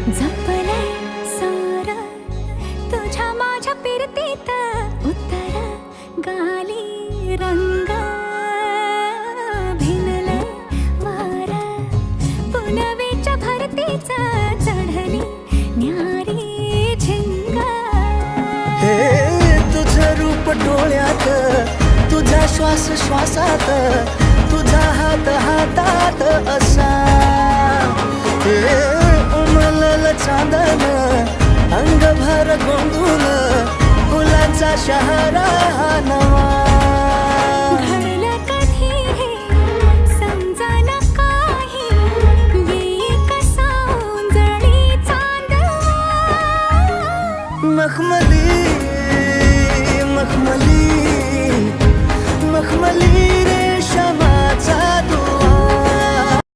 जपलंय सार तुझ्या माझ्या पिरतीत उत्तर गाली रंग भिनलंय वार पुनवेच्या भरतीच चढली न्यारी झिंग हे तुझं रूप डोळ्यात तुझा श्वास श्वासात तुझा हात हातात असा हे उमलल चांदन अंगभर गोंधून फुलांचा शहरा नवा